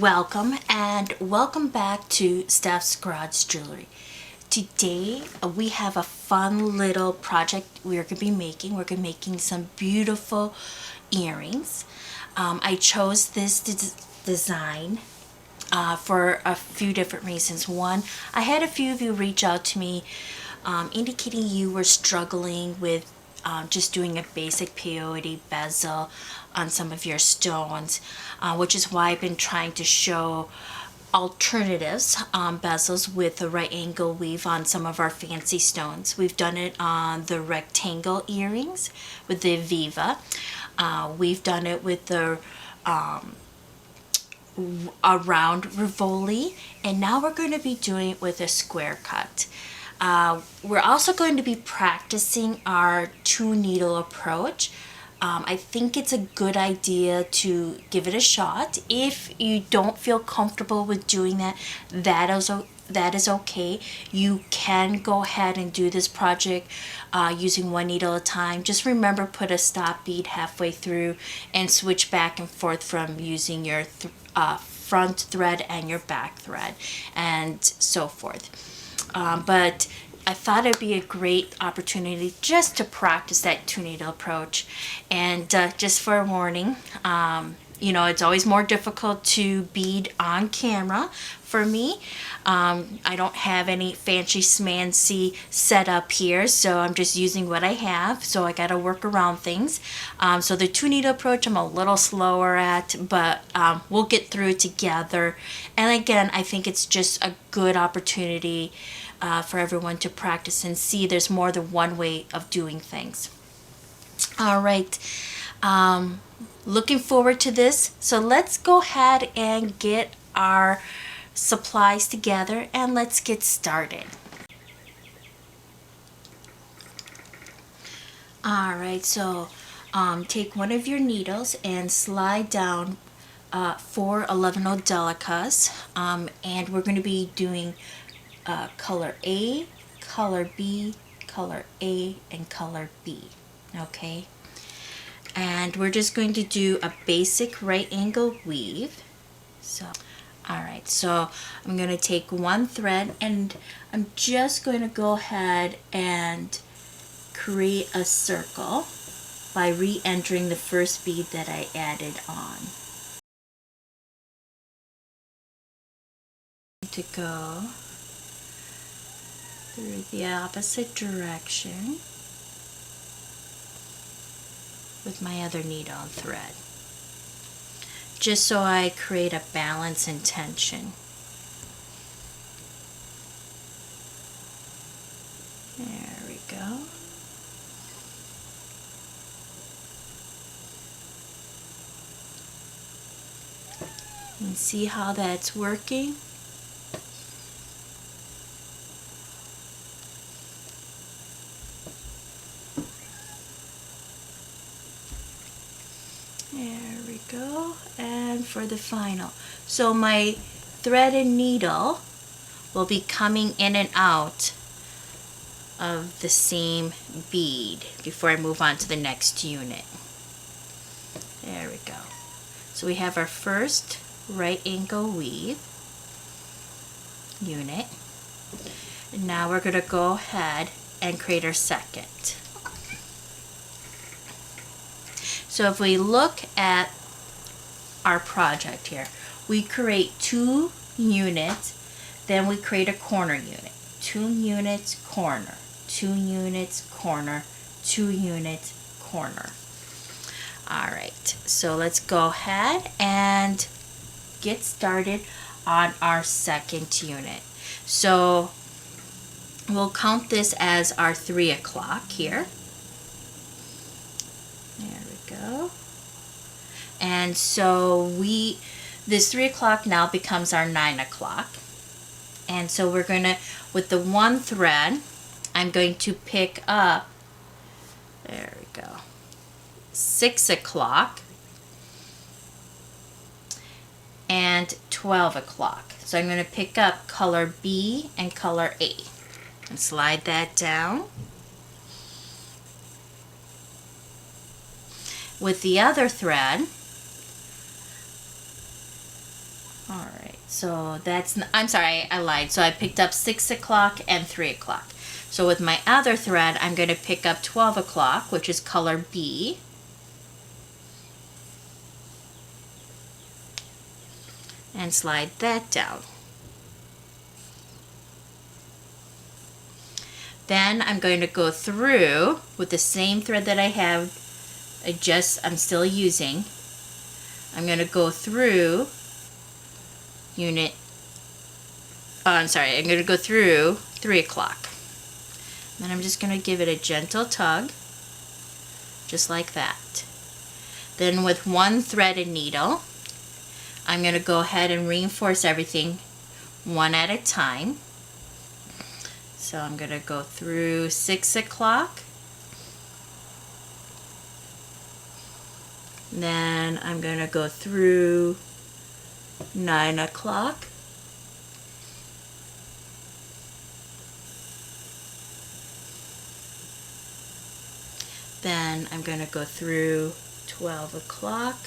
Welcome and welcome back to Steph's Garage Jewelry. Today we have a fun little project we're going to be making. We're going to be making some beautiful earrings. I chose this design for a few different reasons. One, I had a few of you reach out to me indicating you were struggling with just doing a basic peyote bezel on some of your stones, which is why I've been trying to show alternatives bezels with the right angle weave on some of our fancy stones. We've done it on the rectangle earrings with the Viva. We've done it with the a round Rivoli, and now we're going to be doing it with a square cut. We're also going to be practicing our 2-needle approach. I think it's a good idea to give it a shot. If you don't feel comfortable with doing that, that is okay. You can go ahead and do this project using 1 needle at a time. Just remember, put a stop bead halfway through and switch back and forth from using your front thread and your back thread and so forth. But I thought it'd be a great opportunity just to practice that 2-needle approach. And just for a warning, you know, it's always more difficult to bead on camera for me. I don't have any fancy schmancy setup here, so I'm just using what I have, so I gotta work around things. So the 2-needle approach I'm a little slower at, but we'll get through it together. And again, I think it's just a good opportunity for everyone to practice and see there's more than one way of doing things. All right, looking forward to this. So let's go ahead and get our supplies together and let's get started. All right, so take one of your needles and slide down 4 11/0 Delicas, and we're going to be doing color A, color B, color A, and color B. Okay, and we're just going to do a basic right angle weave. So alright, so I'm going to take one thread and I'm just going to go ahead and create a circle by re-entering the first bead that I added on. To go through the opposite direction with my other needle and thread, just so I create a balance and tension. There we go. And see how that's working? There we go. And for the final, so my thread and needle will be coming in and out of the same bead before I move on to the next unit. There we go. So we have our first right angle weave unit, and now we're going to go ahead and create our second. So if we look at our project here, we create 2 units, then we create a corner unit. 2 units, corner, 2 units, corner, 2 units, corner. Alright, so let's go ahead and get started on our second unit. So we'll count this as our 3 o'clock here. There we go. And so this 3 o'clock now becomes our 9 o'clock. And so we're going to, with the one thread, I'm going to pick up, there we go, 6 o'clock and 12 o'clock. So I'm going to pick up color B and color A and slide that down. With the other thread, All right, so that's, I'm sorry, I lied. So I picked up 6 o'clock and 3 o'clock. So with my other thread, I'm going to pick up 12 o'clock, which is color B. And slide that down. Then I'm going to go through with the same thread that I have, I'm still using. I'm going to go through I'm going to go through 3 o'clock. Then I'm just going to give it a gentle tug, just like that. Then with one thread and needle, I'm going to go ahead and reinforce everything one at a time. So I'm going to go through 6 o'clock. Then I'm going to go through 9 o'clock. Then I'm going to go through 12 o'clock.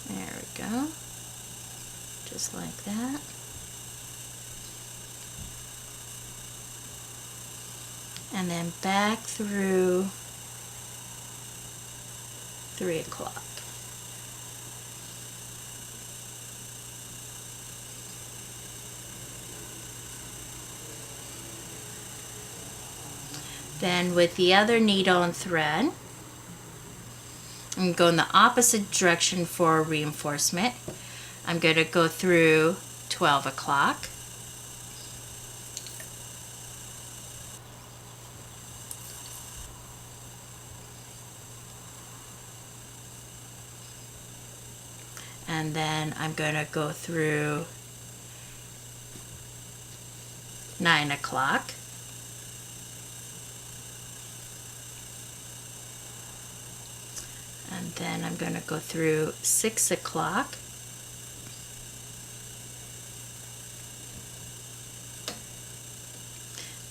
There we go. Just like that. And then back through 3 o'clock. Then with the other needle and thread, I'm going to go in the opposite direction for reinforcement. I'm going to go through 12 o'clock. And then I'm going to go through 9 o'clock. And then I'm going to go through 6 o'clock.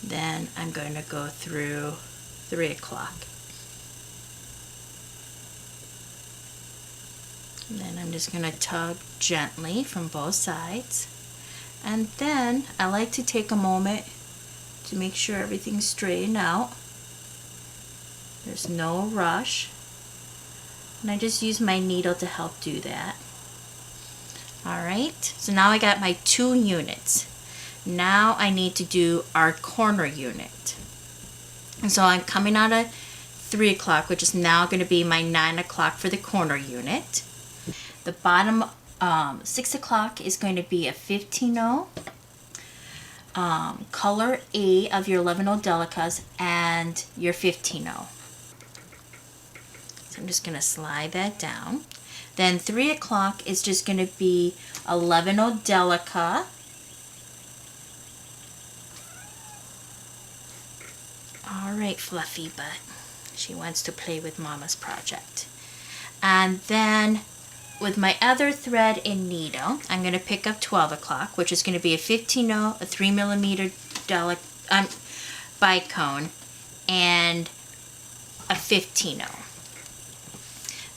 Then I'm going to go through 3 o'clock. And then I'm just going to tug gently from both sides. And then I like to take a moment to make sure everything's straightened out. There's no rush. And I just use my needle to help do that. Alright, so now I got my 2 units. Now I need to do our corner unit. And so I'm coming out of 3 o'clock, which is now going to be my 9 o'clock for the corner unit. The bottom 6 o'clock is going to be a 15-0, color A of your 11-0 Delicas and your 15-0. So I'm just going to slide that down. Then 3 o'clock is just going to be 11-0 Delica. Alright, Fluffy Butt. She wants to play with Mama's project. And then with my other thread and needle, I'm going to pick up 12 o'clock, which is going to be a 15-0, a 3mm bicone, and a 15-0.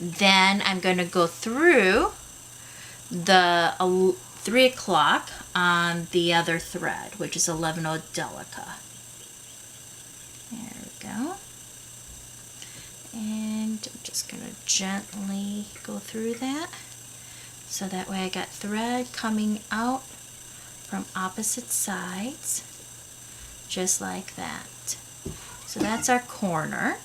Then I'm going to go through the 3 o'clock on the other thread, which is 11-0 Delica. There we go. And I'm just going to gently go through that. So that way I got thread coming out from opposite sides. Just like that. So that's our corner.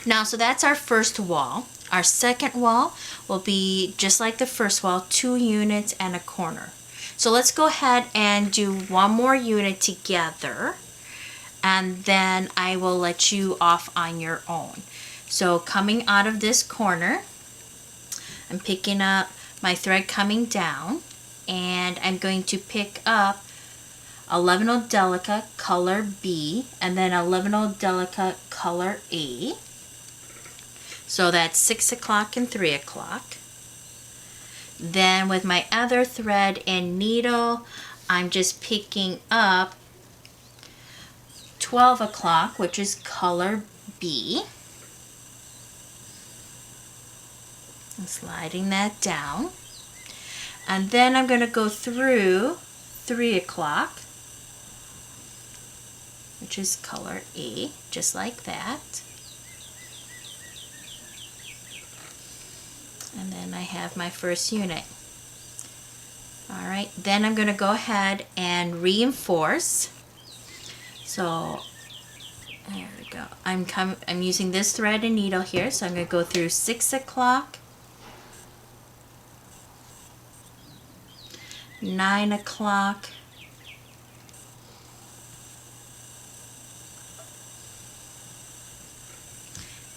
Now, so that's our first wall. Our second wall will be just like the first wall, 2 units and a corner. So let's go ahead and do one more unit together, and then I will let you off on your own. So coming out of this corner, I'm picking up my thread coming down, and I'm going to pick up 11-0 Delica color B and then 11-0 Delica color A. So that's 6 o'clock and 3 o'clock. Then with my other thread and needle, I'm just picking up 12 o'clock, which is color B. And sliding that down. And then I'm going to go through 3 o'clock, which is color A, just like that. And then I have my first unit. All right, then I'm going to go ahead and reinforce. So there we go. I'm using this thread and needle here, so I'm going to go through 6 o'clock, 9 o'clock,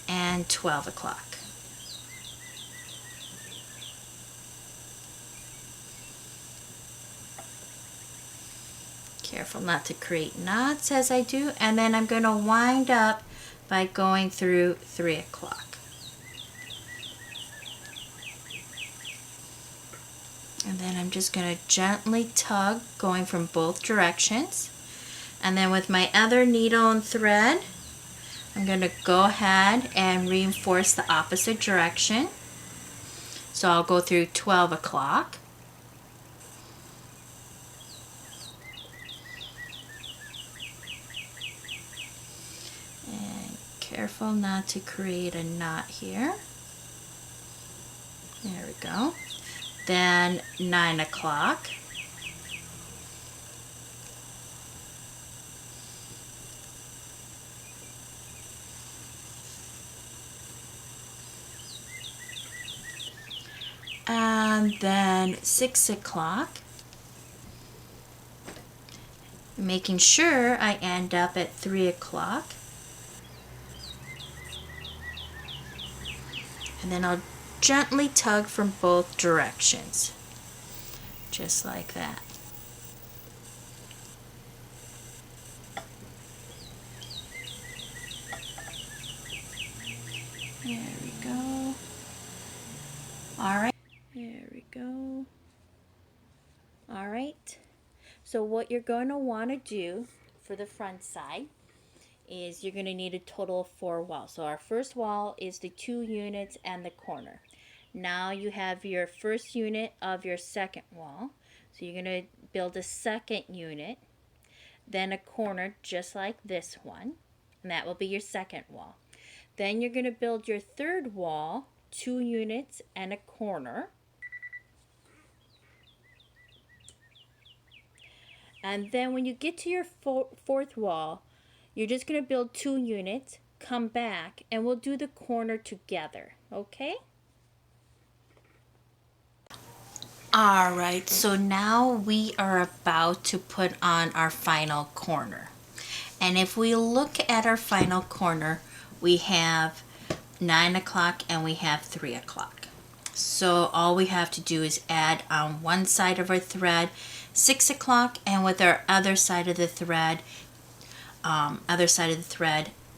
and 12 o'clock. Careful not to create knots as I do, and then I'm going to wind up by going through 3 o'clock. And then I'm just going to gently tug going from both directions. And then with my other needle and thread, I'm going to go ahead and reinforce the opposite direction. So I'll go through 12 o'clock. Careful not to create a knot here. There we go. Then 9 o'clock. And then 6 o'clock. Making sure I end up at 3 o'clock. And then I'll gently tug from both directions, just like that. There we go. All right. There we go. All right. So what you're going to want to do for the front side is you're going to need a total of 4 walls. So our first wall is the 2 units and the corner. Now you have your first unit of your second wall. So you're going to build a second unit, then a corner just like this one, and that will be your second wall. Then you're going to build your third wall, 2 units and a corner. And then when you get to your fourth wall, you're just going to build 2 units, come back, and we'll do the corner together, okay? All right, so now we are about to put on our final corner. And if we look at our final corner, we have 9 o'clock and we have 3 o'clock. So all we have to do is add on one side of our thread 6 o'clock, and with our other side of the thread,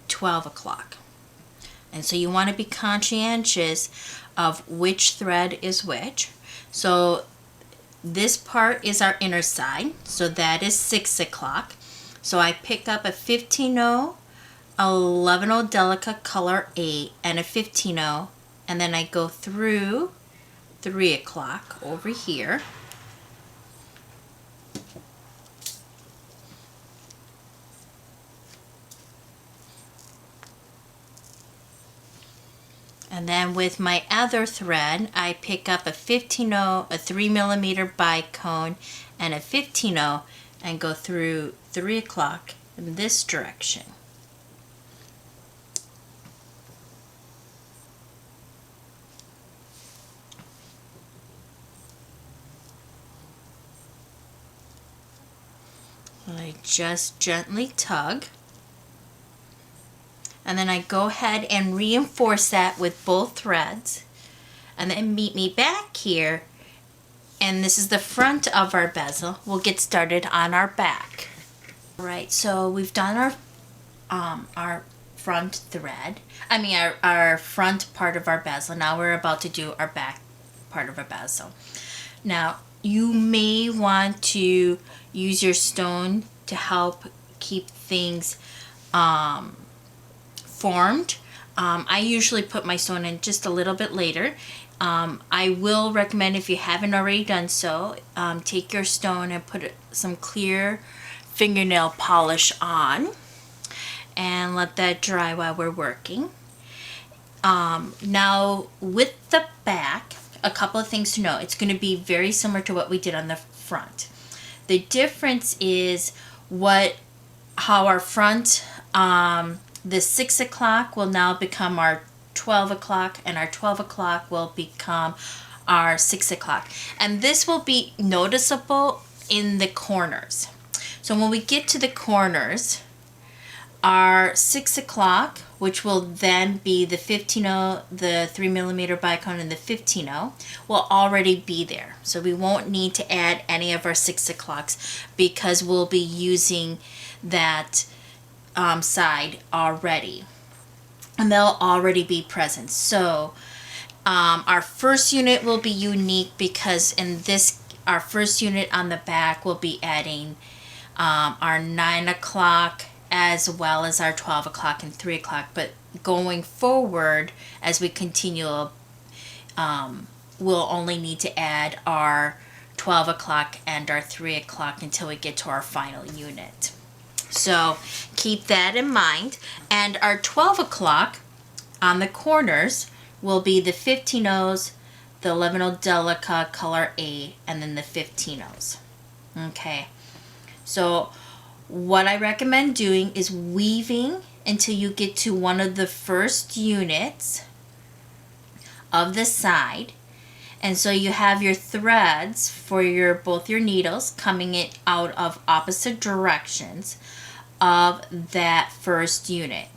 12 o'clock. And so you want to be conscientious of which thread is which. So this part is our inner side, so that is 6 o'clock. So I pick up a 15-0, 11-0 Delica color A, and a 15-0, and then I go through 3 o'clock over here. And then with my other thread, I pick up a 15-0, a 3mm bicone, and a 15-0, and go through 3 o'clock in this direction. I just gently tug. And then I go ahead and reinforce that with both threads. And then meet me back here. And this is the front of our bezel. We'll get started on our back. All right, so we've done our front thread. Our front part of our bezel. Now we're about to do our back part of our bezel. Now, you may want to use your stone to help keep things formed. I usually put my stone in just a little bit later. I will recommend, if you haven't already done so, take your stone and put some clear fingernail polish on and let that dry while we're working. Now with the back, a couple of things to know. It's going to be very similar to what we did on the front. The difference is how our front, the 6 o'clock will now become our 12 o'clock, and our 12 o'clock will become our 6 o'clock. And this will be noticeable in the corners. So when we get to the corners, our 6 o'clock, which will then be the 15-0, the 3mm bicone, and the 15-0, will already be there. So we won't need to add any of our 6 o'clocks because we'll be using that side already. And they'll already be present. So our first unit will be unique because in this, our first unit on the back will be adding our 9 o'clock as well as our 12 o'clock and 3 o'clock. But going forward, as we continue, we'll only need to add our 12 o'clock and our 3 o'clock until we get to our final unit. So keep that in mind. And our 12 o'clock on the corners will be the 15-0s, the 11-0 Delica color A, and then the 15-0s. Okay, so what I recommend doing is weaving until you get to one of the first units of the side. And so you have your threads for both your needles coming out of opposite directions of that first unit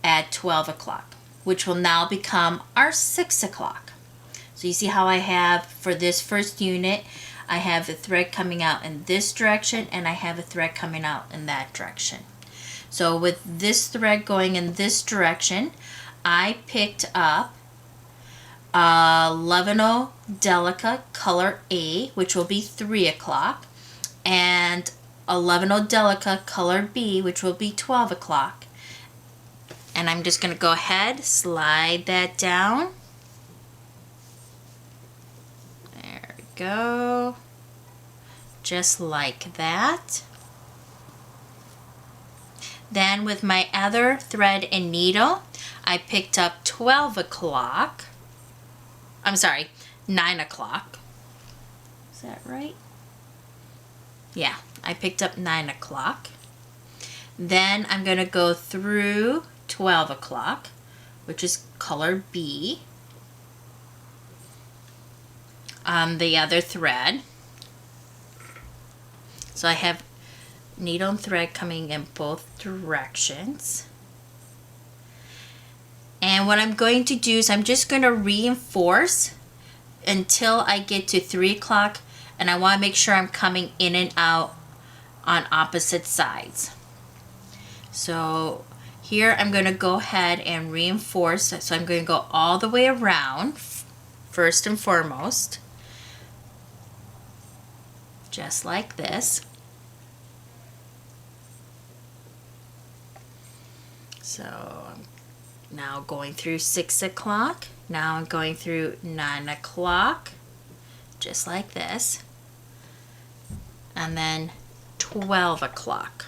at 12 o'clock, which will now become our 6 o'clock. So you see how I have, for this first unit, I have the thread coming out in this direction and I have a thread coming out in that direction. So with this thread going in this direction, I picked up 11-0 Delica color A, which will be 3 o'clock, and 11-0 Delica color B, which will be 12 o'clock. And I'm just going to go ahead, slide that down. There we go. Just like that. Then with my other thread and needle, I picked up 12 o'clock. I'm sorry, 9 o'clock. Is that right? Yeah, I picked up 9 o'clock. Then I'm going to go through 12 o'clock, which is color B, on the other thread. So I have needle and thread coming in both directions. And what I'm going to do is I'm just going to reinforce until I get to 3 o'clock, and I want to make sure I'm coming in and out on opposite sides. So here I'm going to go ahead and reinforce. So I'm going to go all the way around first and foremost, just like this. So I'm now going through 6 o'clock. Now I'm going through 9 o'clock, just like this. And then 12 o'clock.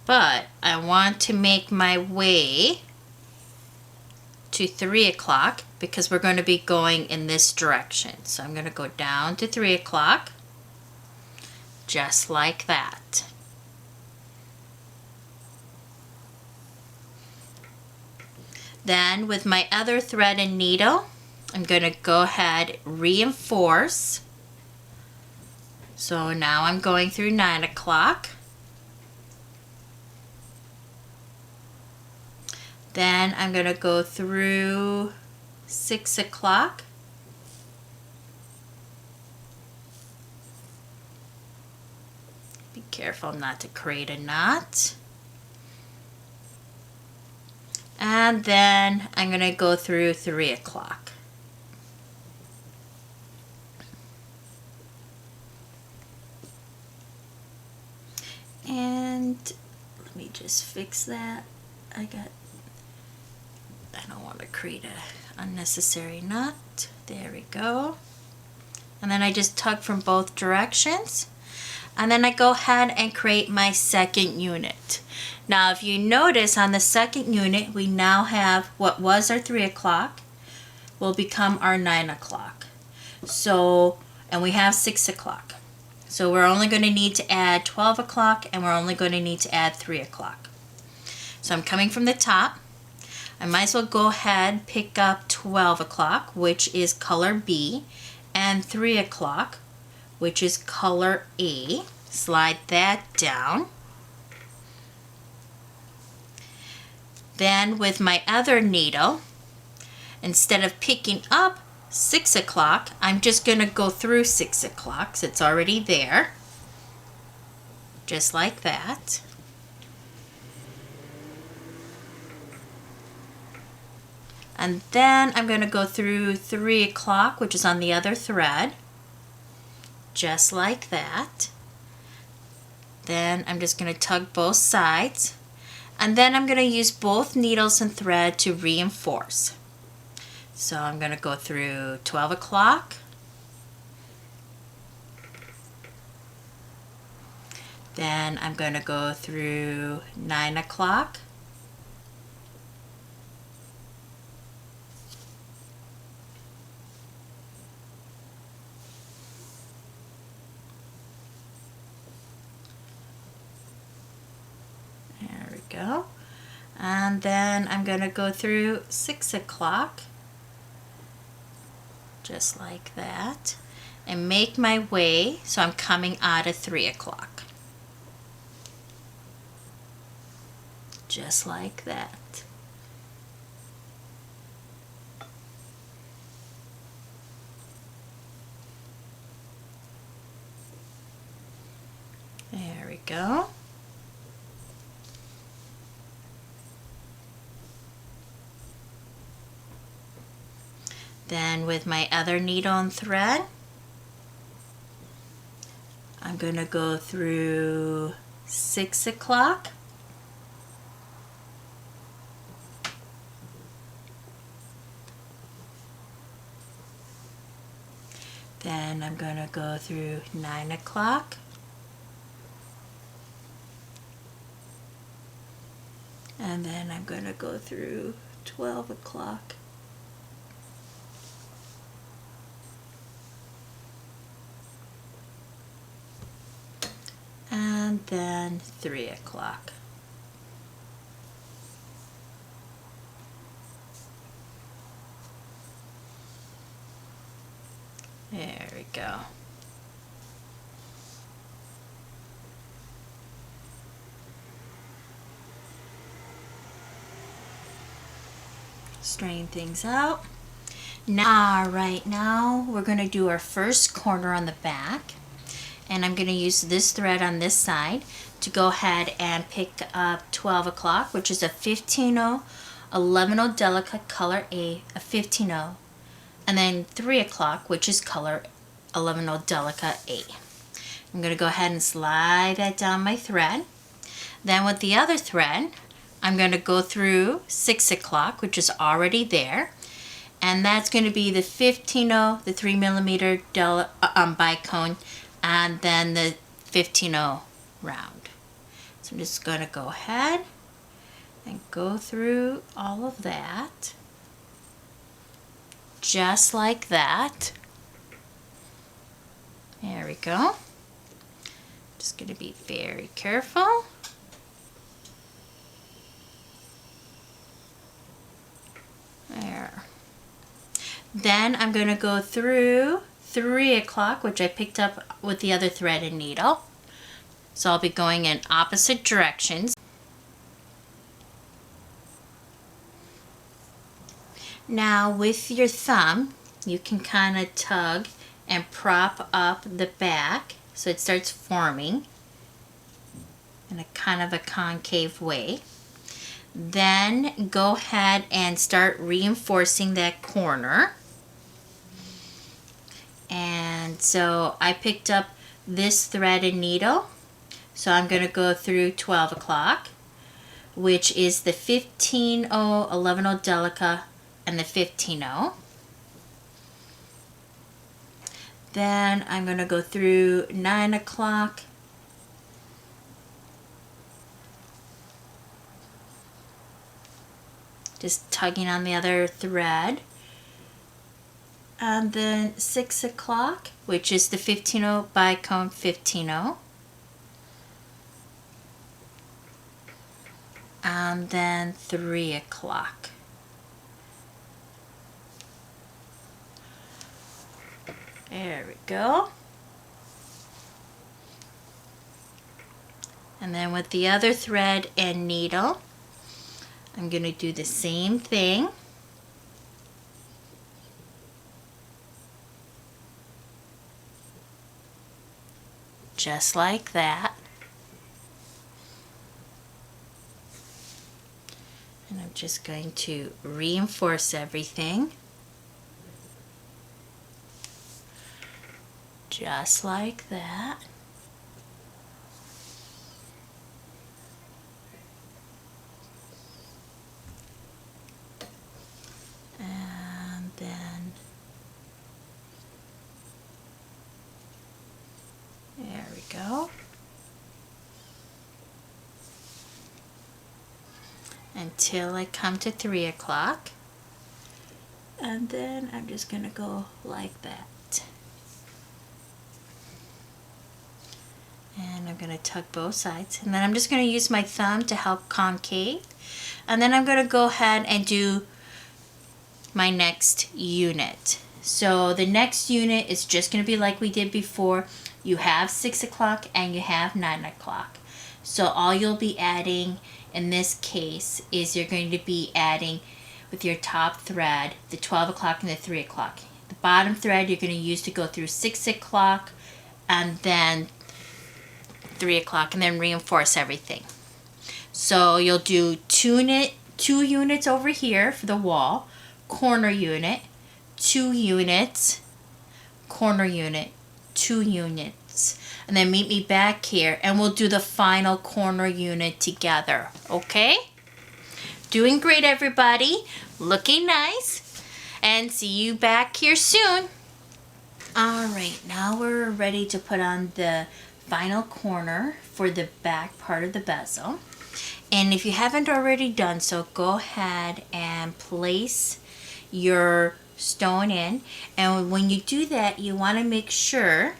But I want to make my way to 3 o'clock because we're going to be going in this direction. So I'm going to go down to 3 o'clock, just like that. Then with my other thread and needle, I'm going to go ahead, reinforce. So now I'm going through 9 o'clock. Then I'm going to go through 6 o'clock. Be careful not to create a knot. And then I'm going to go through 3 o'clock. And let me just fix that. I don't want to create an unnecessary knot. There we go. And then I just tug from both directions. And then I go ahead and create my second unit. Now if you notice on the second unit, we now have what was our 3 o'clock will become our 9 o'clock. So, and we have 6 o'clock. So we're only going to need to add 12 o'clock and we're only going to need to add 3 o'clock. So I'm coming from the top. I might as well go ahead, pick up 12 o'clock, which is color B, and 3 o'clock, which is color A. Slide that down. Then with my other needle, instead of picking up 6 o'clock, I'm just going to go through 6 o'clock, so it's already there. Just like that. And then I'm going to go through 3 o'clock, which is on the other thread. Just like that. Then I'm just going to tug both sides. And then I'm going to use both needles and thread to reinforce. So I'm going to go through 12 o'clock. Then I'm going to go through 9 o'clock. There we go. And then I'm going to go through 6 o'clock. Just like that. And make my way so I'm coming out of 3 o'clock. Just like that. There we go. Then with my other needle and thread, I'm going to go through 6 o'clock. Then I'm going to go through 9 o'clock. And then I'm going to go through 12 o'clock. And then 3 o'clock. There we go. Straighten things out. Now, right now, we're going to do our first corner on the back. And I'm going to use this thread on this side to go ahead and pick up 12 o'clock, which is a 15-0, 11-0 Delica color A, a 15-0, and then 3 o'clock, which is color 11-0 Delica A. I'm going to go ahead and slide that down my thread. Then with the other thread, I'm going to go through 6 o'clock, which is already there. And that's going to be the 15-0, the 3mm bicone, and then the 15-0 round. So I'm just going to go ahead and go through all of that. Just like that. There we go. Just going to be very careful. There. Then I'm going to go through 3 o'clock, which I picked up with the other thread and needle. So I'll be going in opposite directions. Now with your thumb, you can kind of tug and prop up the back so it starts forming in a kind of a concave way. Then go ahead and start reinforcing that corner. And so I picked up this thread and needle. So I'm going to go through 12 o'clock, which is the 15-0, 11-0 Delica, and the 15-0. Then I'm going to go through 9 o'clock, just tugging on the other thread. And then 6 o'clock, which is the 15-0 Bicone 15-0. And then 3 o'clock. There we go. And then with the other thread and needle, I'm going to do the same thing. Just like that. And I'm just going to reinforce everything. Just like that. And then there we go. Until I come to 3 o'clock. And then I'm just going to go like that. And I'm going to tug both sides. And then I'm just going to use my thumb to help concave. And then I'm going to go ahead and do my next unit. So the next unit is just going to be like we did before. You have 6 o'clock and you have 9 o'clock. So all you'll be adding in this case is you're going to be adding with your top thread the 12 o'clock and the 3 o'clock. The bottom thread you're going to use to go through 6 o'clock and then 3 o'clock and then reinforce everything. So you'll do two units over here for the wall, corner unit, 2 units, corner unit, 2 units, and then meet me back here and we'll do the final corner unit together. Okay? Doing great, everybody. Looking nice. And see you back here soon. Alright, now we're ready to put on the final corner for the back part of the bezel. And if you haven't already done so, go ahead and place your stone in. And when you do that, you want to make sure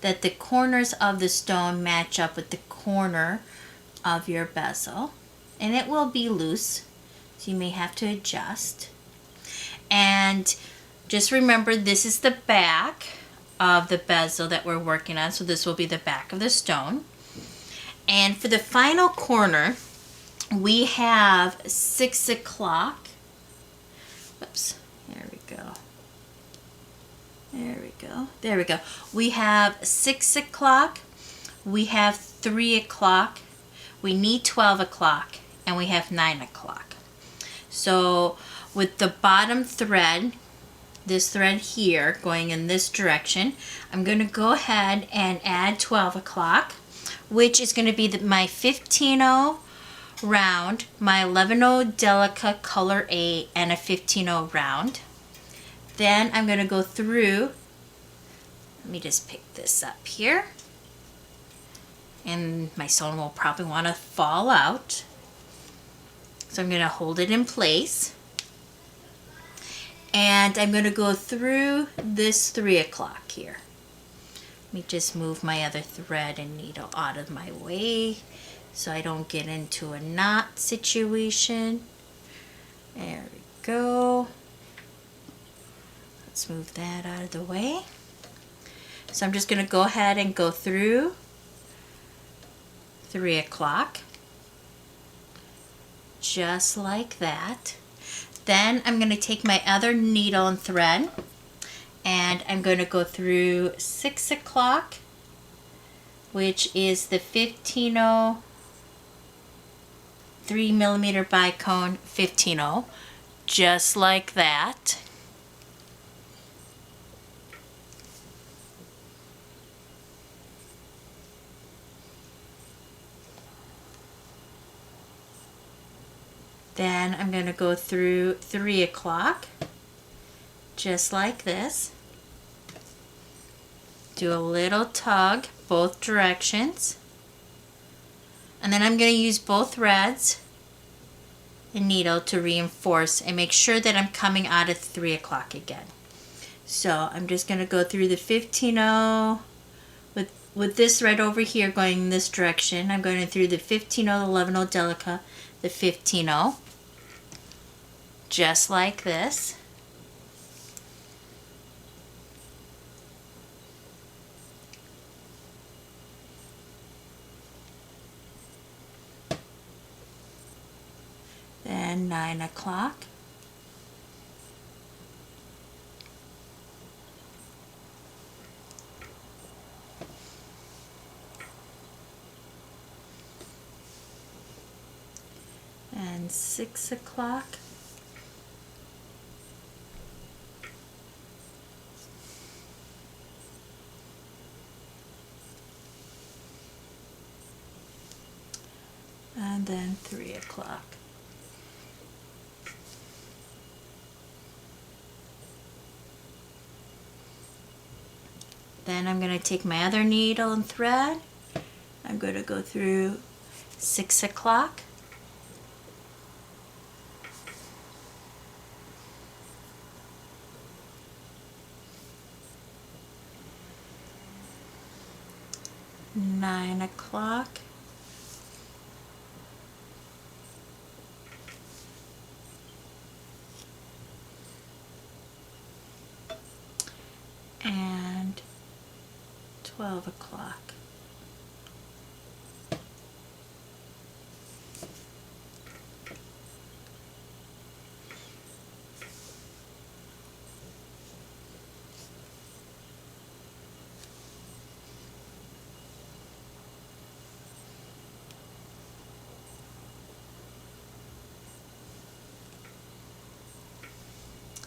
that the corners of the stone match up with the corner of your bezel. And it will be loose, so you may have to adjust. And just remember, this is the back of the bezel that we're working on, so this will be the back of the stone. And for the final corner, we have 6 o'clock. Whoops, there we go. There we go. There we go. We have 6 o'clock, we have 3 o'clock, we need 12 o'clock, and we have 9 o'clock. So with the bottom thread, this thread here going in this direction, I'm going to go ahead and add 12 o'clock, which is going to be my 15-0 round, my 11-0 Delica color 8, and a 15-0 round. Then I'm going to go through, let me just pick this up here, and my stone will probably want to fall out. So I'm going to hold it in place. And I'm going to go through this 3 o'clock here. Let me just move my other thread and needle out of my way so I don't get into a knot situation. There we go. Let's move that out of the way. So I'm just going to go ahead and go through 3 o'clock. Just like that. Then I'm going to take my other needle and thread and I'm going to go through 6 o'clock, which is the 15-0 3mm bicone 15-0, just like that. Then I'm going to go through 3 o'clock, just like this. Do a little tug both directions. And then I'm going to use both threads and needle to reinforce and make sure that I'm coming out of 3 o'clock again. So I'm just going to go through the 15-0 with this thread over here going in this direction. I'm going through the 15-0, the 11-0 Delica, the 15-0, just like this. Then 9 o'clock. And 6 o'clock. And then 3 o'clock. Then I'm going to take my other needle and thread. I'm going to go through 6 o'clock. Nine o'clock. And 12 o'clock.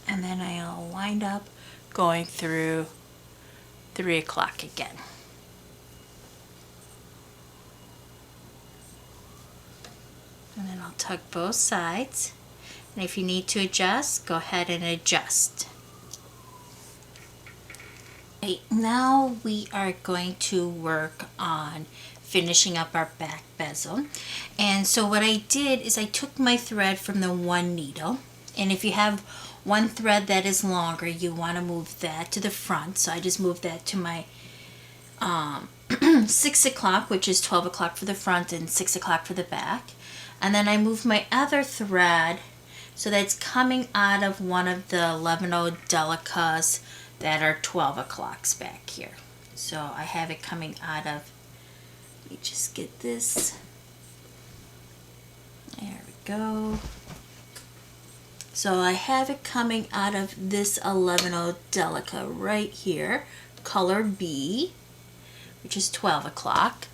And then I'll wind up going through 3 o'clock again. And then I'll tug both sides. And if you need to adjust, go ahead and adjust. Okay, now we are going to work on finishing up our back bezel. And so what I did is I took my thread from the one needle, and if you have one thread that is longer, you want to move that to the front. So I just moved that to my 6 o'clock, which is 12 o'clock for the front and 6 o'clock for the back. And then I moved my other thread so that's coming out of one of the 11-0 Delicas that are 12 o'clocks back here. So I have it coming out of, let me just get this. There we go. So I have it coming out of this 11-0 Delica right here, color B, which is 12 o'clock.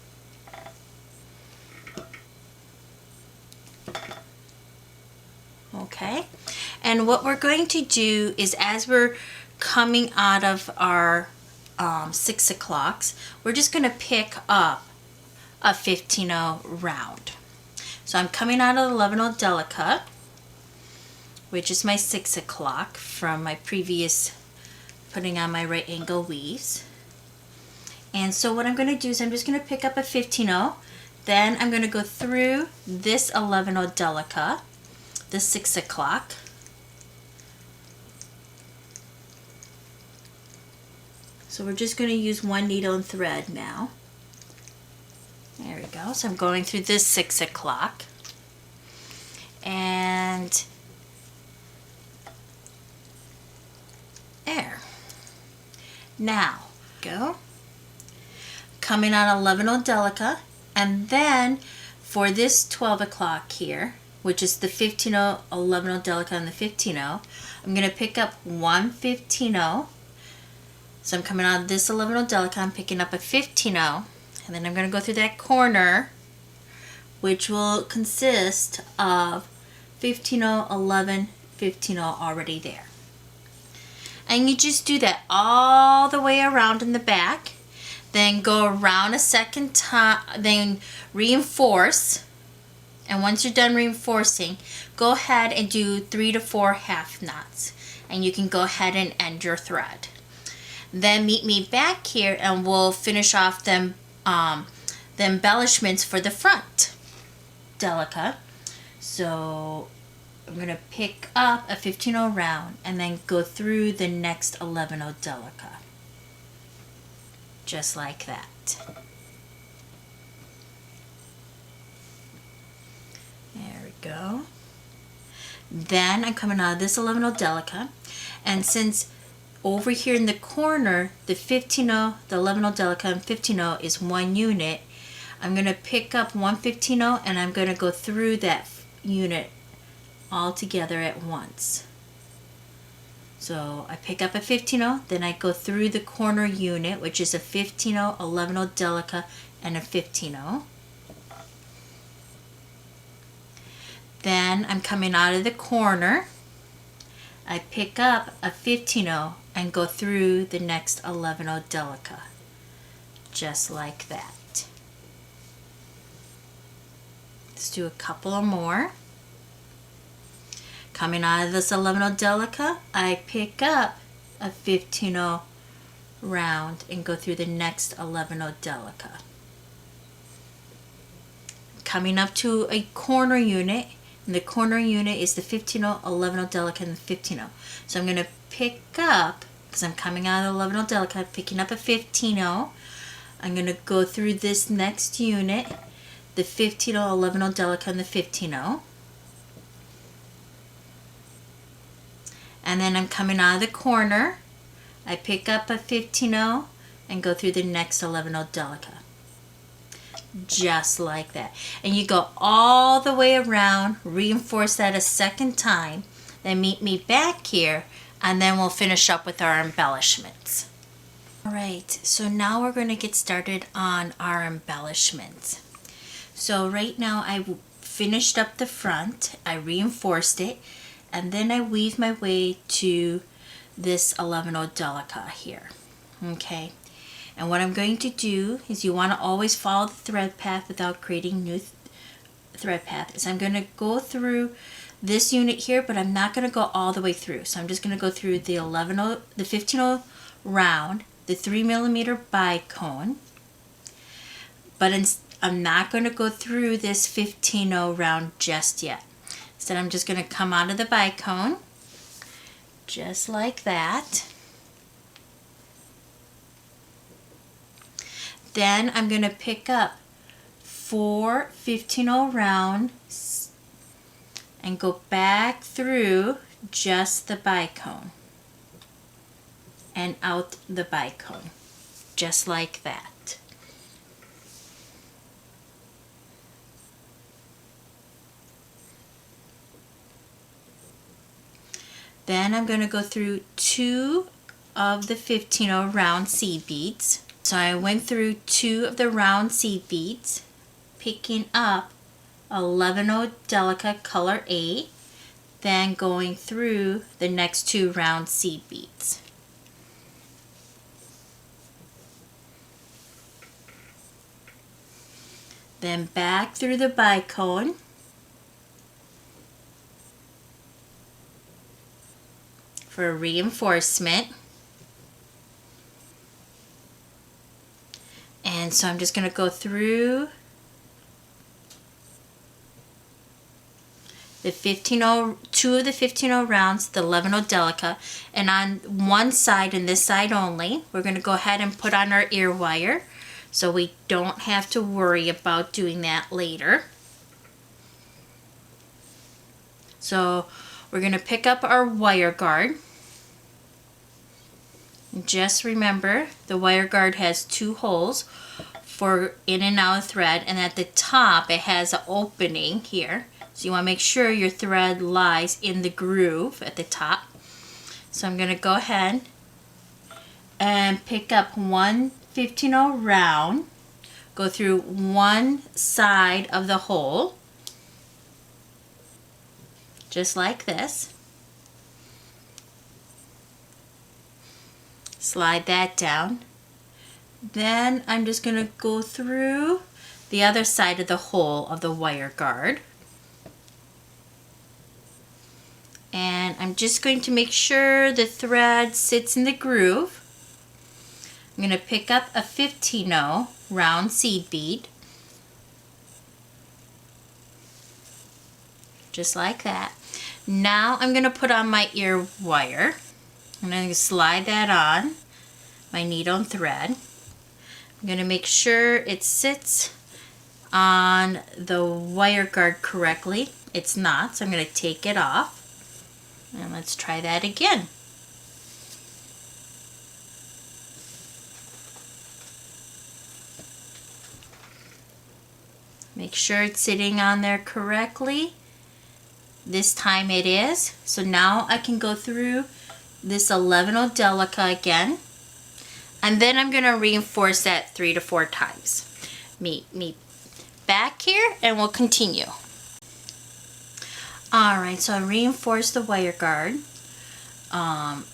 Okay, and what we're going to do is as we're coming out of our 6 o'clocks, we're just going to pick up a 15-0 round. So I'm coming out of the 11-0 Delica, which is my 6 o'clock from my previous putting on my right angle weaves. And so what I'm going to do is I'm just going to pick up a 15-0, then I'm going to go through this 11-0 Delica, the 6 o'clock, so we're just going to use one needle and thread now. There we go. So I'm going through this 6 o'clock, and there. Now go coming on 11-0 Delica, and then for this 12 o'clock here, which is the 15-0, 11-0 Delica, and the 15-0, I'm going to pick up one 15-0. So I'm coming out of this 11-0 Delica, I'm picking up a 15-0, and then I'm going to go through that corner, which will consist of 15-0, 11, 15-0 already there. And you just do that all the way around in the back, then go around a second time, then reinforce And once you're done reinforcing, go ahead and do 3 to 4 half knots. And you can go ahead and end your thread. Then meet me back here and we'll finish off them the embellishments for the front Delica. So I'm going to pick up a 15-0 round and then go through the next 11-0 Delica. Just like that. There we go. Then I'm coming out of this 11-0 Delica, and since over here in the corner the 15-0, the 11-0 Delica and 15-0 is one unit, I'm going to pick up one 15-0 and I'm going to go through that unit all together at once. So I pick up a 15-0, then I go through the corner unit, which is a 15-0, 11-0 Delica, and a 15-0. Then I'm coming out of the corner. I pick up a 15-0 and go through the next 11-0 Delica. Just like that. Let's do a couple of more. Coming out of this 11-0 Delica, I pick up a 15-0 round and go through the next 11-0 Delica. Coming up to a corner unit, and the corner unit is the 15-0, 11-0 Delica, and the 15-0. So I'm going to pick up, because I'm coming out of the 11-0 Delica, picking up a 15-0. I'm going to go through this next unit, the 15-0, 11-0 Delica, and the 15-0. And then I'm coming out of the corner. I pick up a 15-0 and go through the next 11-0 Delica. Just like that. And you go all the way around, reinforce that a second time, then meet me back here, and then we'll finish up with our embellishments. Alright, so now we're going to get started on our embellishments. So right now I finished up the front, I reinforced it, and then I weave my way to this 11-0 Delica here. Okay, and what I'm going to do is, you want to always follow the thread path without creating new thread path. Is I'm going to go through this unit here, but I'm not going to go all the way through. So I'm just going to go through the 11-0, the 15-0 round, the 3mm bicone, but I'm not going to go through this 15-0 round just yet. Instead, I'm just going to come out of the bicone, just like that. Then I'm going to pick up 4 15-0 rounds and go back through just the bicone and out the bicone, just like that. Then I'm going to go through 2 of the 15-0 round seed beads. So I went through 2 of the round seed beads, picking up 11-0 Delica color A, then going through the next 2 round seed beads. Then back through the bicone, for reinforcement. And so I'm just going to go through the 15-0, 2 of the 15-0 rounds, the 11-0 Delica, and on one side and this side only, we're going to go ahead and put on our ear wire, so we don't have to worry about doing that later. So we're going to pick up our wire guard. Just remember, the wire guard has 2 holes for in and out of thread, and at the top it has an opening here. So you want to make sure your thread lies in the groove at the top. So I'm going to go ahead and pick up one 15-0 round, go through one side of the hole, just like this. Slide that down. Then I'm just going to go through the other side of the hole of the wire guard, And I'm just going to make sure the thread sits in the groove. I'm going to pick up a 15-0 round seed bead, just like that. Now I'm going to put on my ear wire. I'm going to slide that on my needle and thread. I'm going to make sure it sits on the wire guard correctly. It's not, so I'm going to take it off. And let's try that again. Make sure it's sitting on there correctly. This time it is. So now I can go through this 11-0 Delica again. And then I'm going to reinforce that 3 to 4 times. Meet me back here and we'll continue. Alright, so I reinforced the wire guard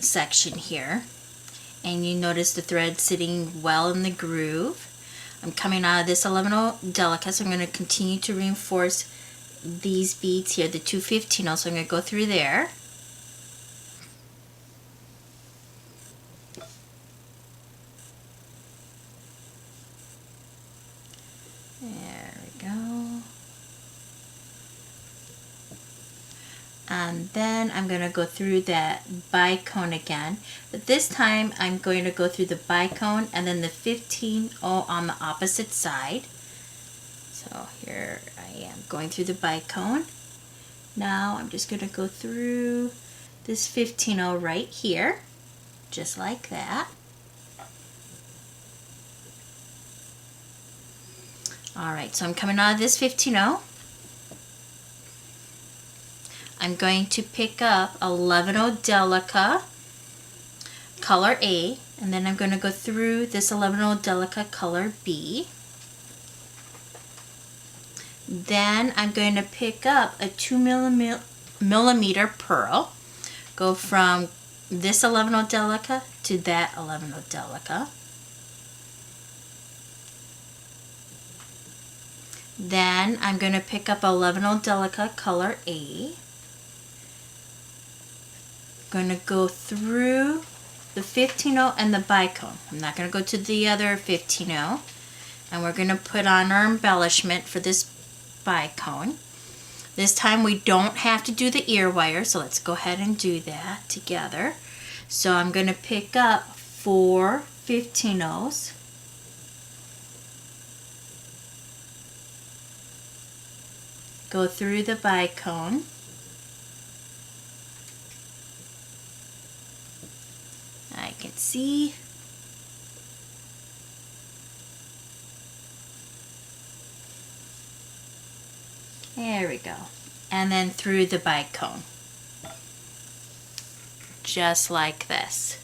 section here. And you notice the thread sitting well in the groove. I'm coming out of this 11-0 Delica, so I'm going to continue to reinforce these beads here, the 2 15-0, so I'm going to go through there. There we go. And then I'm going to go through that bicone again, but this time I'm going to go through the bicone and then the 15-0 on the opposite side. So here I am going through the bicone. Now I'm just going to go through this 15-0 right here, just like that. Alright, so I'm coming out of this 15-0. I'm going to pick up 11-0 Delica, color A, and then I'm going to go through this 11-0 Delica, color B. Then I'm going to pick up a 2 millimeter pearl, go from this 11-0 Delica to that 11-0 Delica. Then I'm going to pick up 11-0 Delica, color A. Going to go through the 15-0 and the bicone. I'm not going to go to the other 15-0. And we're going to put on our embellishment for this bicone. This time we don't have to do the ear wire, so let's go ahead and do that together. So I'm going to pick up 4 15-0s. Go through the bicone. I can see. There we go. And then through the bicone. Just like this.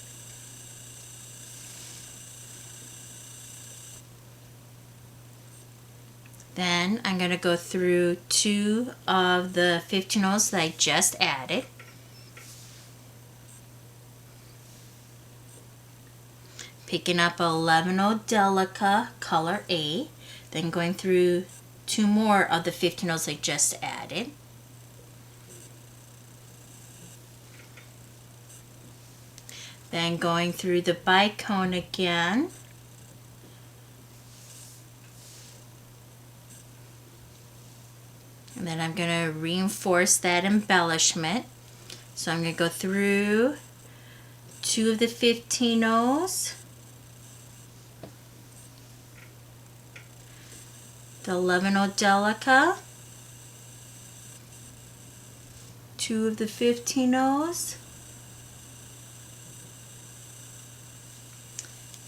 Then I'm going to go through 2 of the 15-0s that I just added. Picking up 11-0 Delica, color A. Then going through 2 more of the 15-0s I just added. Then going through the bicone again. And then I'm going to reinforce that embellishment. So I'm going to go through 2 of the 15-0s. The 11-0 Delica, 2 of the 15-0s,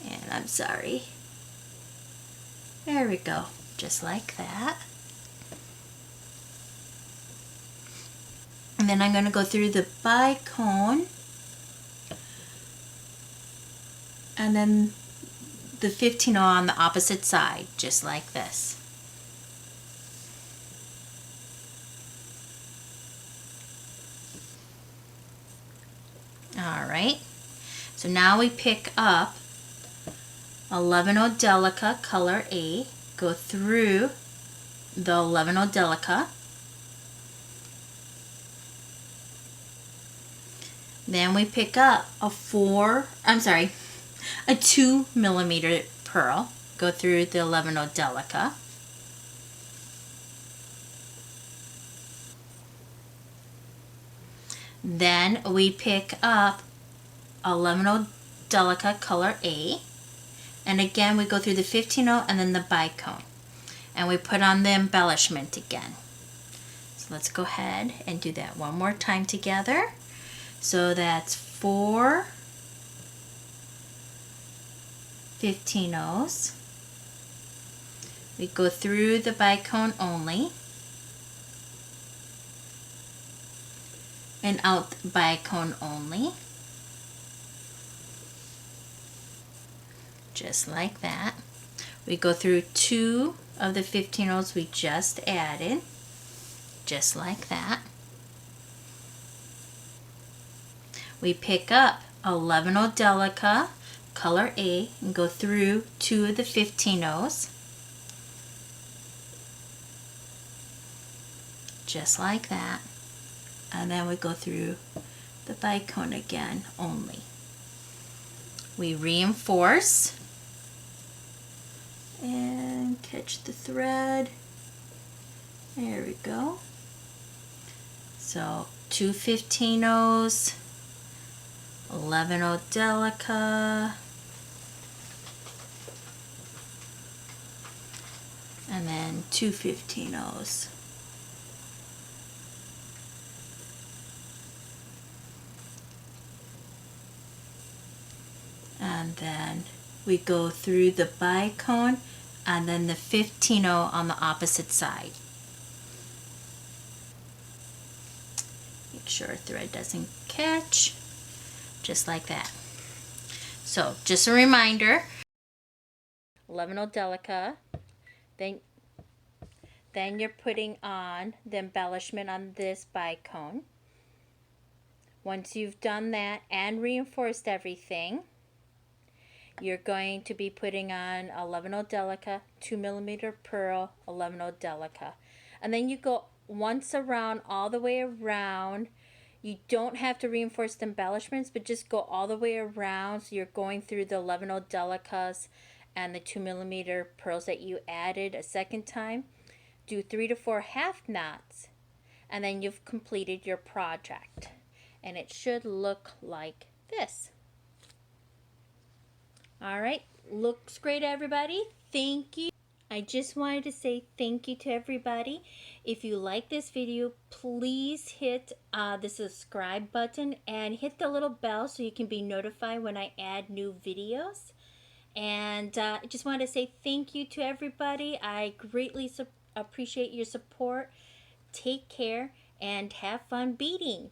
and I'm sorry, there we go, just like that. And then I'm going to go through the bicone, and then the 15-0 on the opposite side, just like this. Alright, so now we pick up 11-0 Delica, color A, go through the 11-0 Delica, Then we pick up a 2mm pearl, go through the 11-0 Delica. Then we pick up 11-0 Delica color A, and again we go through the 15-0 and then the bicone, and we put on the embellishment again. So let's go ahead and do that one more time together. So that's 4 15-0s. We go through the bicone only and out the bicone only, just like that. We go through 2 of the 15-0s we just added, just like that. We pick up 11-0 Delica color A and go through 2 of the 15-0s, just like that. And then we go through the bicone again only. We reinforce and catch the thread. There we go. So 2 15-0s, 11-0 Delica, and then 2 15-0s. And then we go through the bicone and then the 15-0 on the opposite side. Make sure thread doesn't catch, just like that. So just a reminder, 11-0 Delica, then you're putting on the embellishment on this bicone. Once you've done that and reinforced everything, you're going to be putting on 11-0 Delica, 2mm pearl, 11-0 Delica. And then you go once around, all the way around. You don't have to reinforce the embellishments, but just go all the way around. So you're going through the 11-0 Delicas and the 2mm pearls that you added a second time. Do 3 to 4 half knots, and then you've completed your project. And it should look like this. All right, looks great, everybody. Thank you. I just wanted to say thank you to everybody. If you like this video, please hit the subscribe button and hit the little bell so you can be notified when I add new videos. And I just wanted to say thank you to everybody. I greatly appreciate your support. Take care and have fun beading.